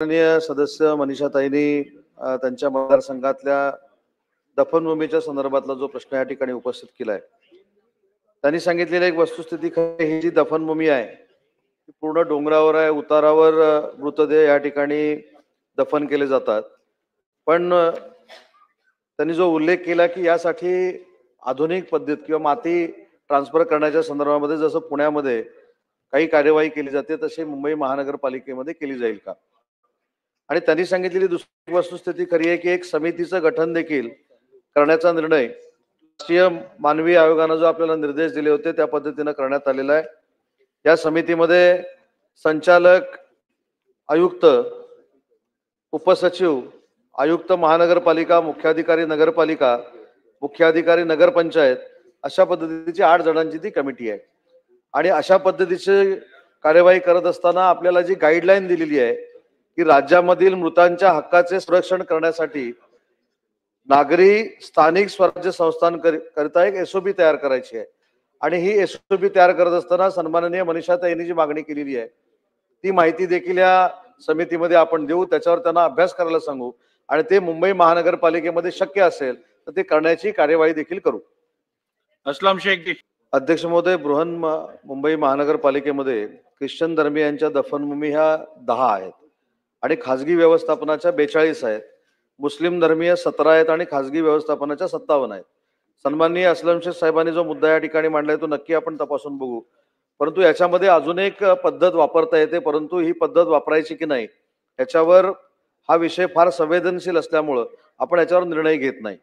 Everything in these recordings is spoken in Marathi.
माननीय सदस्य मनीषाताईंनी त्यांच्या मतदारसंघातल्या दफनभूमीच्या संदर्भातला जो प्रश्न या ठिकाणी उपस्थित केलाय, त्यांनी सांगितलेली एक वस्तुस्थिती ही जी दफनभूमी आहे ती पूर्ण डोंगरावर आहे, उतारावर मृतदेह या ठिकाणी दफन केले जातात. पण त्यांनी जो उल्लेख केला की यासाठी आधुनिक पद्धत किंवा माती ट्रान्सफर करण्याच्या संदर्भामध्ये जसं पुण्यामध्ये काही कार्यवाही केली जाते तशी मुंबई महानगरपालिकेमध्ये केली जाईल का? आणि त्यांनी सांगितलेली दुसरी वस्तुस्थिती खरी आहे की एक समितीचं गठन देखील करण्याचा निर्णय राष्ट्रीय मानवी आयोगाने जो आपल्याला निर्देश दिले होते त्या पद्धतीने करण्यात आलेला आहे. या समितीमध्ये संचालक, आयुक्त, उपसचिव, आयुक्त महानगरपालिका, मुख्याधिकारी नगरपालिका, मुख्याधिकारी नगरपंचायत अशा पद्धतीची 8 जणांची ती कमिटी आहे. आणि अशा पद्धतीची कार्यवाही करत असताना आपल्याला जी गाईडलाईन दिलेली आहे की राज्यामधील मृतांच्या हक्काचे संरक्षण करण्यासाठी नागरी स्थानिक स्वराज्य संस्थांकरिता एक एसओपी तयार करायची आहे. आणि ही एसओपी तयार करत असताना सन्माननीय मनीषाताईंनी जी मागणी केलेली आहे ती माहिती देखील या समितीमध्ये आपण देऊ, त्याच्यावर त्यांना अभ्यास करायला सांगू आणि ते मुंबई महानगरपालिकेमध्ये शक्य असेल तर ते करण्याची कार्यवाही देखील करू. असलम शेख. अध्यक्ष महोदय, मुंबई महानगरपालिकेमध्ये ख्रिश्चन धर्मीयांच्या दफनभूमी ह्या 10 आहेत आणि खाजगी व्यवस्थापनाच्या 42 आहेत. मुस्लिम धर्मीय 17 आहेत आणि खाजगी व्यवस्थापनाच्या 57 आहेत. सन्माननीय असलम शेख साहेबांनी जो मुद्दा या ठिकाणी मांडलाय तो नक्की आपण तपासून बघू. परंतु याच्यामध्ये अजून एक पद्धत वापरता येते, परंतु ही पद्धत वापरायची की नाही याच्यावर हा विषय फार संवेदनशील असल्यामुळं आपण याच्यावर निर्णय घेत नाही.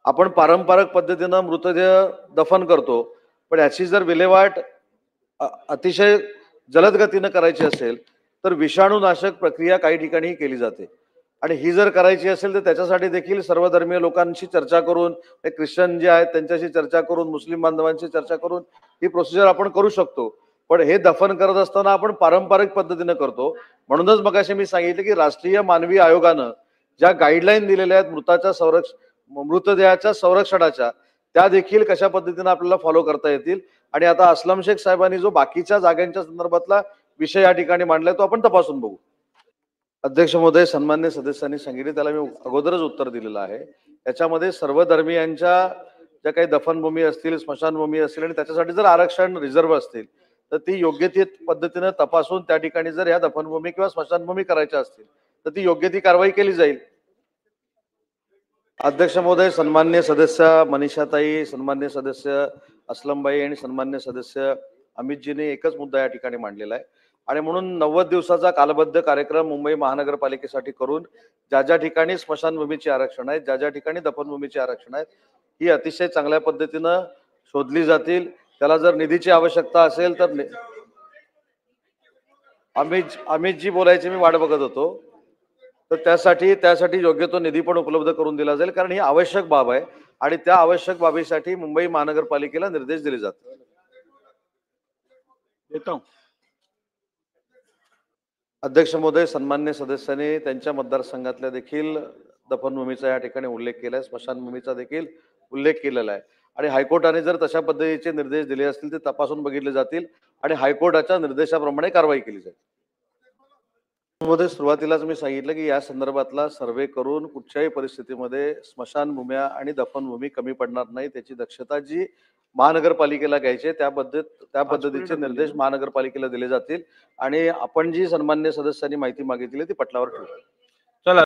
आपण पारंपरिक पद्धतीनं मृतदेह दफन करतो, पण याची जर विल्हेवाट अतिशय जलद गतीनं करायची असेल तर विषाणूनाशक प्रक्रिया काही ठिकाणी केली जाते. आणि ही जर करायची असेल तर त्याच्यासाठी देखील सर्वधर्मीय लोकांशी चर्चा करून, ख्रिश्चन जे आहेत त्यांच्याशी चर्चा करून, मुस्लिम बांधवांशी चर्चा करून ही प्रोसिजर आपण करू शकतो. पण हे दफन करत असताना आपण पारंपरिक पद्धतीनं करतो. म्हणूनच मगाशी मी सांगितलं की राष्ट्रीय मानवी आयोगानं ज्या गाईडलाईन दिलेल्या आहेत मृतदेहाच्या संरक्षणाच्या, त्या देखील कशा पद्धतीने आपल्याला फॉलो करता येतील. आणि आता असलम शेख साहेबांनी जो बाकीच्या जागांच्या संदर्भातला विषय या ठिकाणी मांडलाय तो आपण तपासून बघू. अध्यक्ष महोदय, सन्मान्य सदस्यांनी सांगितले त्याला मी अगोदरच उत्तर दिलेलं आहे. याच्यामध्ये सर्व धर्मीयांच्या ज्या काही दफनभूमी असतील, स्मशानभूमी असतील आणि त्याच्यासाठी जर आरक्षण रिझर्व्ह असतील तर ती योग्य ती पद्धतीने तपासून त्या ठिकाणी जर या दफनभूमी किंवा स्मशानभूमी करायच्या असतील तर ती योग्य ती कारवाई केली जाईल. अध्यक्ष महोदय, सन्मान्य सदस्य मनीषाताई, सन्मान्य सदस्य असलमबाई आणि सन्मान्य सदस्य अमितजीने एकच मुद्दा या ठिकाणी मांडलेला आहे. आणि म्हणून 90 दिवसाचा कालबद्ध कार्यक्रम मुंबई महानगरपालिकेसाठी करून ज्या ज्या ठिकाणी स्मशानभूमीचे आरक्षण आहेत, ज्या ज्या ठिकाणी दफनभूमीचे आरक्षण आहेत, ही अतिशय चांगल्या पद्धतीनं शोधली जातील. त्याला जर निधीची आवश्यकता असेल तर अमितजी बोलायचे, मी वाट बघत होतो. तर त्यासाठी योग्य तो निधी पण उपलब्ध करून दिला जाईल, कारण ही आवश्यक बाब आहे आणि त्या आवश्यक बाबीसाठी मुंबई महानगरपालिकेला निर्देश दिले जातात. अध्यक्ष महोदय, सन्मान्य सदस्यांनी त्यांच्या मतदारसंघातल्या देखील दफनभूमीचा या ठिकाणी उल्लेख केलाय, स्मशानभूमीचा देखील उल्लेख केलेला आहे. आणि हायकोर्टाने जर तशा पद्धतीचे निर्देश दिले असतील ते तपासून बघितले जातील आणि हायकोर्टाच्या निर्देशाप्रमाणे कारवाई केली जाईल. महोदय, सुरुवातीलाच मी सांगितलं की या संदर्भातला सर्वे करून कुठच्याही परिस्थितीमध्ये स्मशानभूम्या आणि दफनभूमी कमी पडणार नाही त्याची दक्षता जी महानगरपालिकेला घ्यायची त्या पद्धतीचे निर्देश महानगरपालिकेला दिले जातील आणि आपण जी सन्मान्य सदस्यांनी माहिती मागितली ती पटलावर ठेवू.